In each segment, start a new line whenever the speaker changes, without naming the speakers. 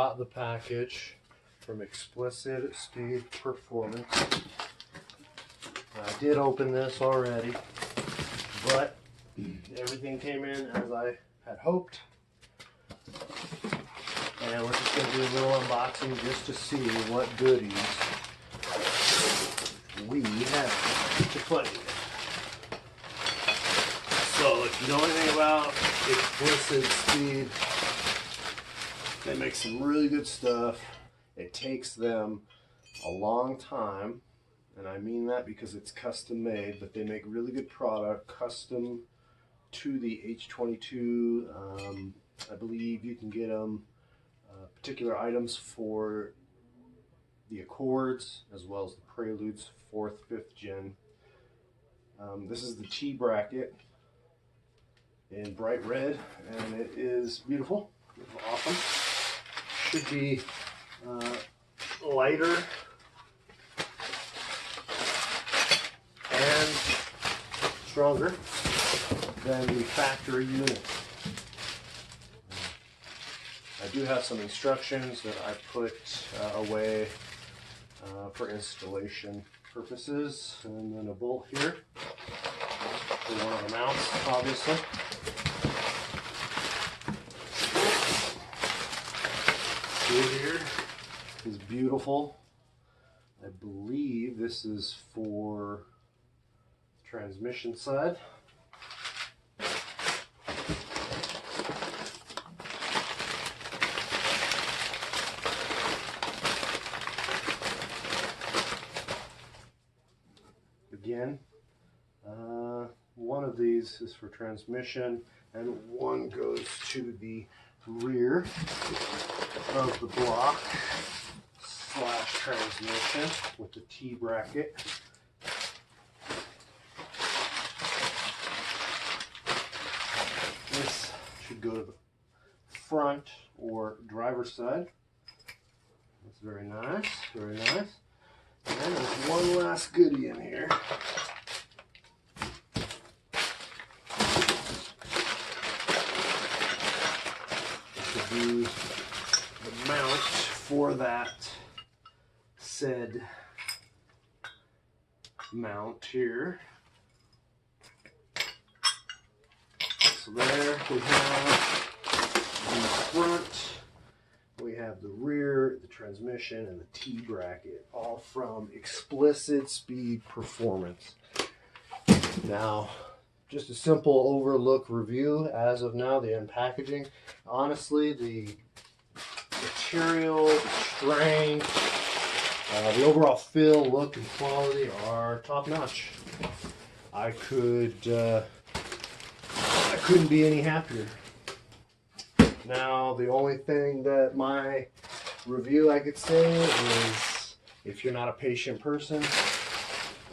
got the package from Explicit Speed Performance. I did open this already, but everything came in as I had hoped. And we're just going to do a little unboxing just to see what goodies we have to play with. So if you know anything about Explicit Speed, they make some really good stuff. It takes them a long time, and I mean that because it's custom made, but they make really good product custom to the H22. I believe you can get them particular items for the Accords as well as the Preludes 4th, 5th gen. This is the T bracket in bright red, and it is beautiful. It's awesome. Should be lighter and stronger than the factory unit. I do have some instructions that I put away for installation purposes, and then a bolt here for one of the mounts, obviously. Here is beautiful. I believe this is for transmission side. Again, one of these is for transmission, and one goes to the rear of the block / transmission with the T bracket. This should go to the front or driver's side. That's very nice, very nice. And there's one last goodie in here. This would be the mount for that said mount here. So there we have the front, we have the rear, the transmission, and the T bracket, all from Explicit Speed Performance. Now, just a simple overlook review as of now, the unpackaging. Honestly, the material, the strength, the overall feel, look, and quality are top notch. I couldn't be any happier. Now, the only thing that my review I could say is, if you're not a patient person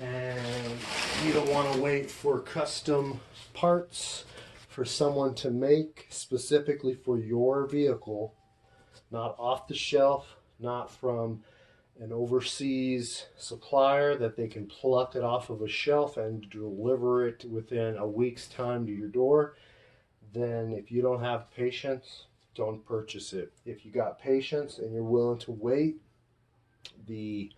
and you don't want to wait for custom parts for someone to make specifically for your vehicle, not off the shelf, not from an overseas supplier that they can pluck it off of a shelf and deliver it within a week's time to your door, then if you don't have patience, don't purchase it. If you got patience and you're willing to wait the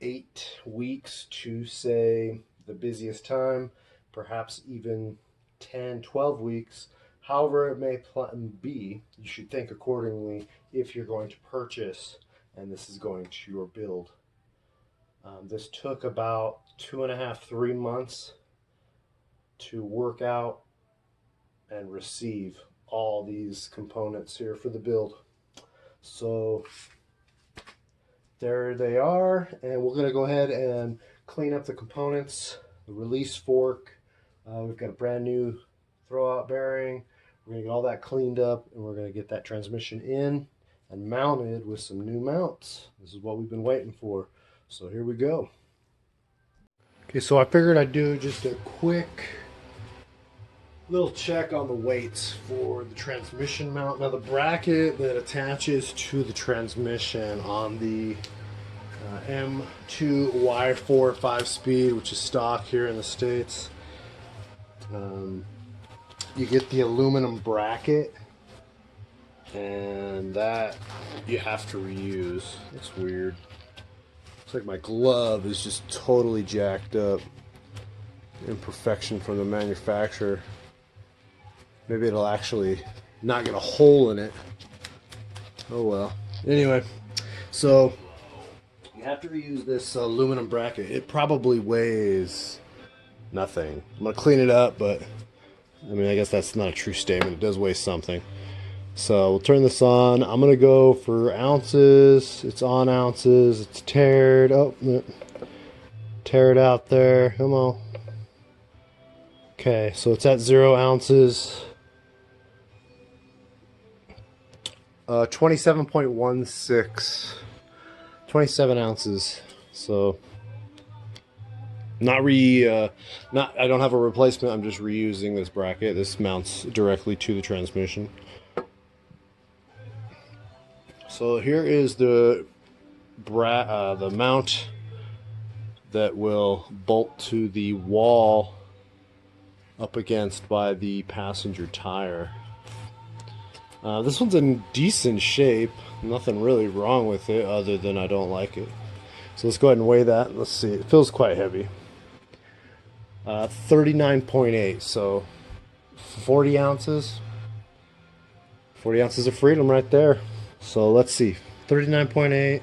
8 weeks to, say, the busiest time, perhaps even 10, 12 weeks, however it may be, you should think accordingly if you're going to purchase and this is going to your build. This took about 2.5, 3 months to work out and receive all these components here for the build. So there they are, and we're going to go ahead and clean up the components. The release fork, we've got a brand new throwout bearing. We're going to get all that cleaned up, and we're going to get that transmission in and mounted with some new mounts. This is what we've been waiting for. So here we go. Okay, so I figured I'd do just a quick little check on the weights for the transmission mount. Now, the bracket that attaches to the transmission on the M2Y4 5-speed, which is stock here in the States, you get the aluminum bracket and that you have to reuse. It's weird. Looks like my glove is just totally jacked up. Imperfection from the manufacturer. Maybe it'll actually not get a hole in it. Oh well. Anyway, so you have to reuse this aluminum bracket. It probably weighs nothing. I'm gonna clean it up, but I mean, I guess that's not a true statement. It does weigh something. So we'll turn this on. I'm gonna go for ounces. It's on ounces. It's tared. Oh, tear it out there. Come on. Okay, so it's at 0 ounces. 27.16. 27 ounces. So I don't have a replacement. I'm just reusing this bracket. This mounts directly to the transmission. So here is the mount that will bolt to the wall up against by the passenger tire. This one's in decent shape. Nothing really wrong with it other than I don't like it. So let's go ahead and weigh that. Let's see. It feels quite heavy. 39.8. So 40 ounces. 40 ounces of freedom right there. So let's see. 39.8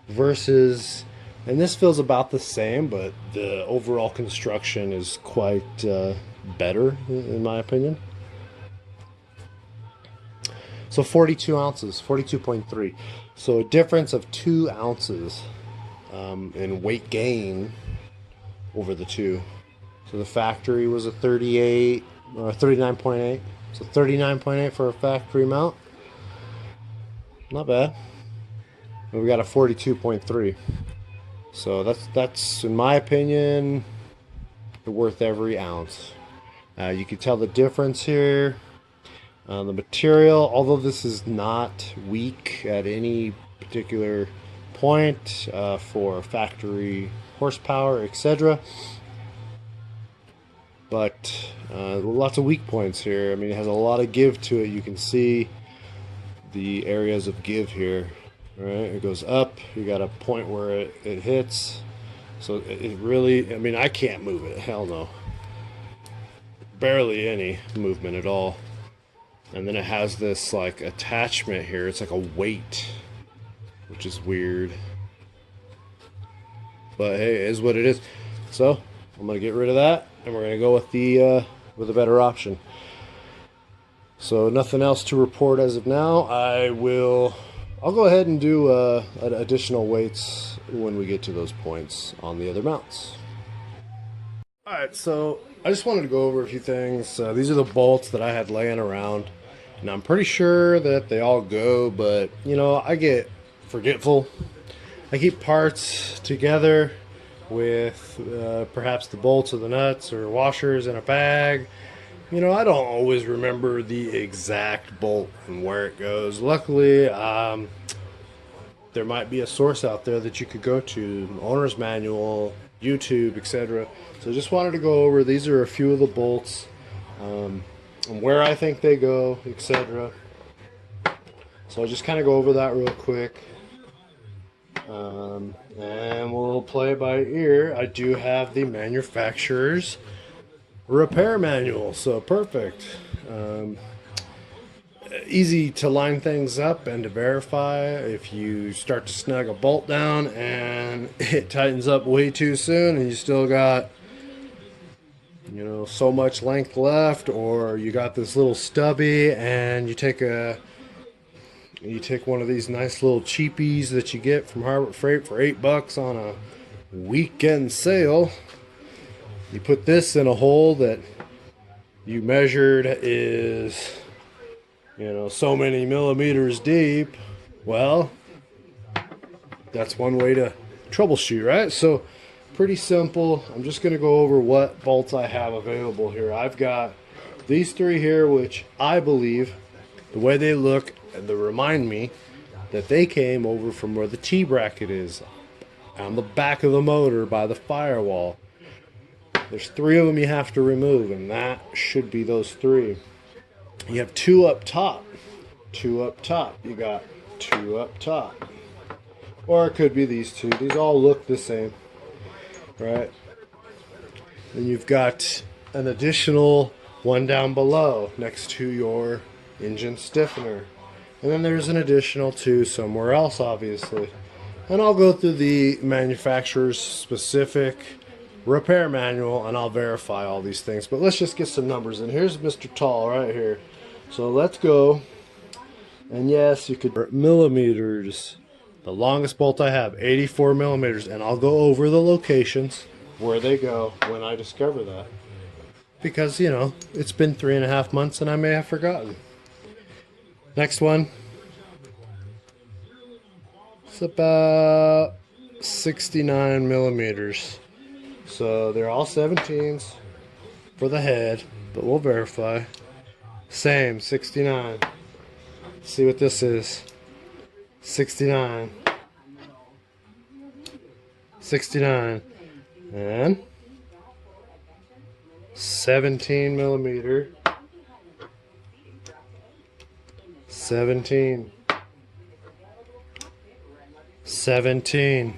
versus, and this feels about the same, but the overall construction is quite better in my opinion. So 42 ounces, 42.3. So a difference of 2 ounces in weight gain over the two. So the factory was a 38 or 39.8. So 39.8 for a factory mount. Not bad. And we got a 42.3. So that's in my opinion worth every ounce. You can tell the difference here. The material, although this is not weak at any particular point for factory horsepower, etc. But lots of weak points here. I mean, it has a lot of give to it. You can see the areas of give here. Right? It goes up. You got a point where it hits. So it really, I mean, I can't move it. Hell no. Barely any movement at all. And then it has this like attachment here. It's like a weight, which is weird. But hey, it is what it is. So I'm gonna get rid of that, and we're gonna go with the with a better option. So nothing else to report as of now. I'll go ahead and do additional weights when we get to those points on the other mounts. All right, so I just wanted to go over a few things. These are the bolts that I had laying around. And I'm pretty sure that they all go, but you know, I get forgetful. I keep parts together with perhaps the bolts or the nuts or washers in a bag. You know, I don't always remember the exact bolt and where it goes. Luckily, there might be a source out there that you could go to, owner's manual, YouTube, etc. So just wanted to go over, these are a few of the bolts. And where I think they go, etc. So I'll just kind of go over that real quick. And we'll play by ear. I do have the manufacturer's repair manual, so perfect. Easy to line things up and to verify if you start to snug a bolt down and it tightens up way too soon and you still got, you know, so much length left, or you got this little stubby and you take one of these nice little cheapies that you get from Harbor Freight for $8 on a weekend sale. You put this in a hole that you measured is, you know, so many millimeters deep. Well, that's one way to troubleshoot, right? So pretty simple. I'm just going to go over what bolts I have available here. I've got these three here, which I believe the way they look, they remind me that they came over from where the T-bracket is, on the back of the motor by the firewall. There's 3 of them you have to remove, and that should be those 3. You have 2 up top. two up top. You got two up top. Or it could be these two. These all look the same, right? Then you've got an additional one down below next to your engine stiffener. And then there's an additional two somewhere else, obviously. And I'll go through the manufacturer's specific repair manual and I'll verify all these things. But let's just get some numbers. And here's Mr. Tall right here. So let's go. And yes, you could millimeters. The longest bolt I have, 84 millimeters. And I'll go over the locations where they go when I discover that. Because, you know, it's been 3.5 months and I may have forgotten. Next one. It's about 69 millimeters. So they're all 17s for the head, but we'll verify. Same, 69. See what this is. 69. 69. And 17 millimeter. 17. 17.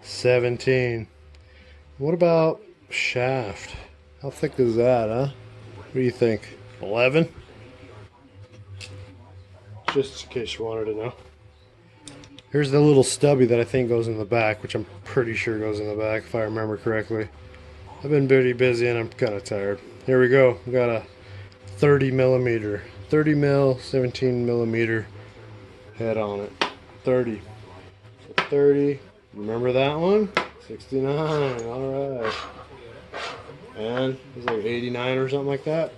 17. What about shaft? How thick is that, huh? What do you think? 11? Just in case you wanted to know. Here's the little stubby that I think goes in the back, which I'm pretty sure goes in the back if I remember correctly. I've been pretty busy and I'm kind of tired. Here we go. We got a 30 millimeter. 30 mil, 17 millimeter head on it. 30. So 30. Remember that one? 69. Alright. And it's like 89 or something like that.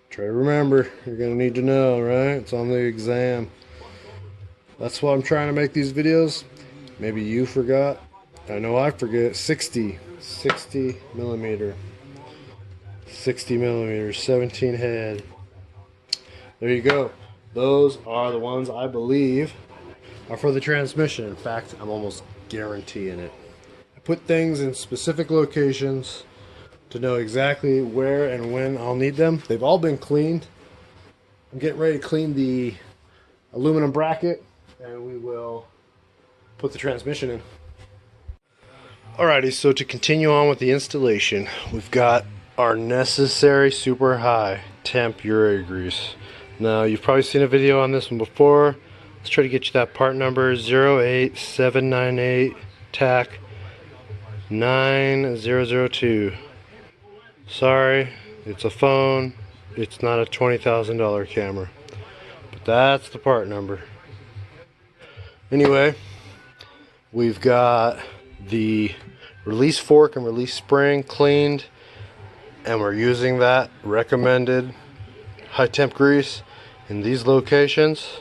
Try to remember. You're going to need to know, right? It's on the exam. That's why I'm trying to make these videos. Maybe you forgot. I know I forget. 60 millimeter. 60 millimeters. 17 head. There you go. Those are the ones I believe are for the transmission. In fact, I'm almost guaranteeing it. I put things in specific locations to know exactly where and when I'll need them. They've all been cleaned. I'm getting ready to clean the aluminum bracket and we will put the transmission in. Alrighty, so to continue on with the installation, we've got our necessary super high temp Uri grease. Now, you've probably seen a video on this one before. Let's try to get you that part number 08798 TAC 9002. Sorry, it's a phone. It's not a $20,000 camera. But that's the part number. Anyway, we've got the release fork and release spring cleaned, and we're using that recommended high temp grease in these locations.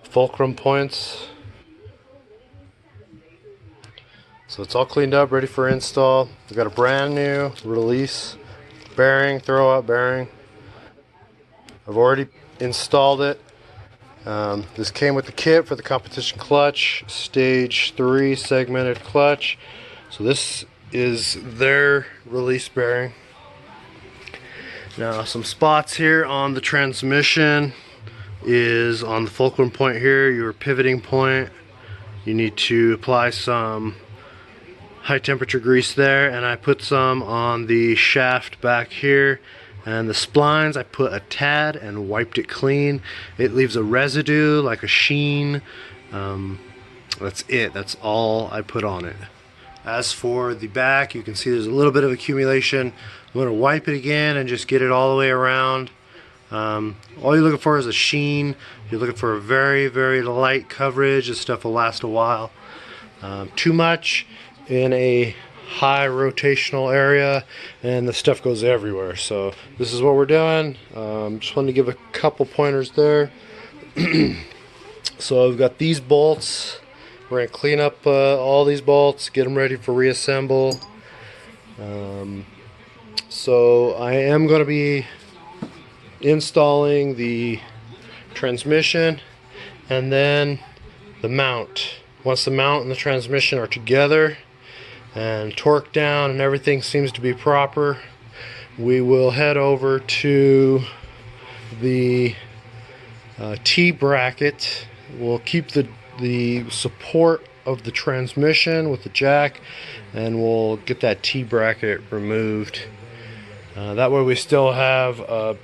Fulcrum points. So it's all cleaned up, ready for install. We've got a brand new release bearing, throw out bearing. I've already installed it. This came with the kit for the competition clutch, stage 3 segmented clutch. So this is their release bearing. Now, some spots here on the transmission is on the fulcrum point here, your pivoting point. You need to apply some high temperature grease there, and I put some on the shaft back here. And the splines, I put a tad and wiped it clean. It leaves a residue, like a sheen. That's it. That's all I put on it. As for the back, you can see there's a little bit of accumulation. I'm going to wipe it again and just get it all the way around. All you're looking for is a sheen. You're looking for a very, very light coverage. This stuff will last a while. Too much in a high rotational area and the stuff goes everywhere. So this is what we're doing. Just wanted to give a couple pointers there. So I've got these bolts. We're going to clean up all these bolts, get them ready for reassemble. So I am going to be installing the transmission and then the mount. Once the mount and the transmission are together and torqued down and everything seems to be proper, we will head over to the T-bracket. We'll keep the support of the transmission with the jack, and we'll get that T-bracket removed. That way we still have a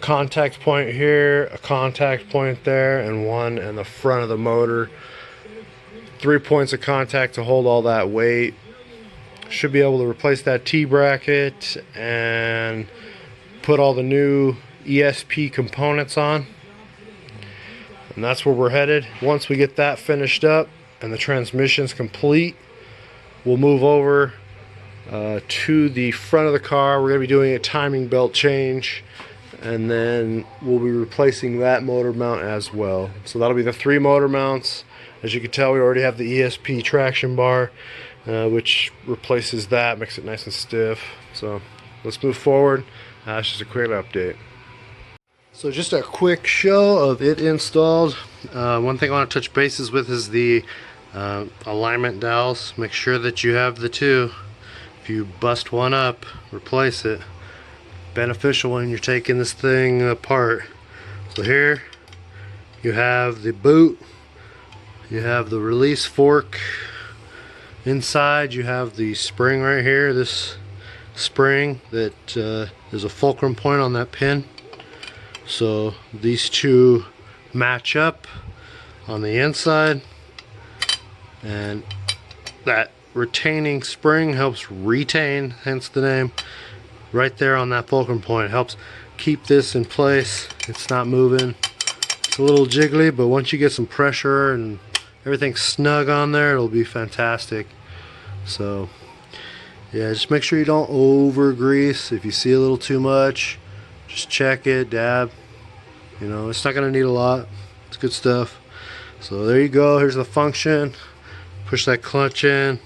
contact point here, a contact point there, and one in the front of the motor. 3 points of contact to hold all that weight. Should be able to replace that T-bracket and put all the new ESP components on. And that's where we're headed. Once we get that finished up and the transmission's complete, we'll move over to the front of the car. We're going to be doing a timing belt change, and then we'll be replacing that motor mount as well. So that'll be the 3 motor mounts. As you can tell, we already have the ESP traction bar, which replaces that, makes it nice and stiff. So let's move forward. It's just a quick update. So just a quick show of it installed. One thing I want to touch bases with is the alignment dowels. Make sure that you have the 2. If you bust one up, replace it. Beneficial when you're taking this thing apart. So here you have the boot, you have the release fork. Inside you have the spring right here, this spring that is a fulcrum point on that pin. So these 2 match up on the inside, and that retaining spring helps retain, hence the name, right there on that fulcrum point. It helps keep this in place. It's not moving. It's a little jiggly, but once you get some pressure and everything's snug on there, it'll be fantastic. So yeah, just make sure you don't over grease. If you see a little too much, just check it, dab. You know, it's not going to need a lot. It's good stuff. So there you go. Here's the function. Push that clutch in,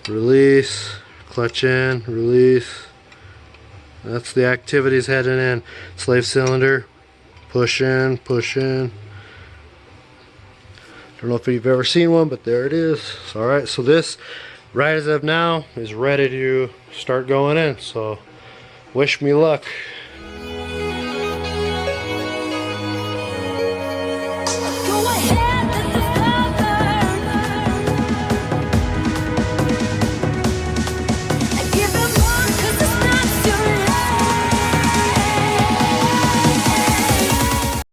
release, clutch in, release. That's the activities heading in. Slave cylinder, push in, push in. Don't know if you've ever seen one, but there it is. Alright, so this, right as of now, is ready to start going in. So wish me luck.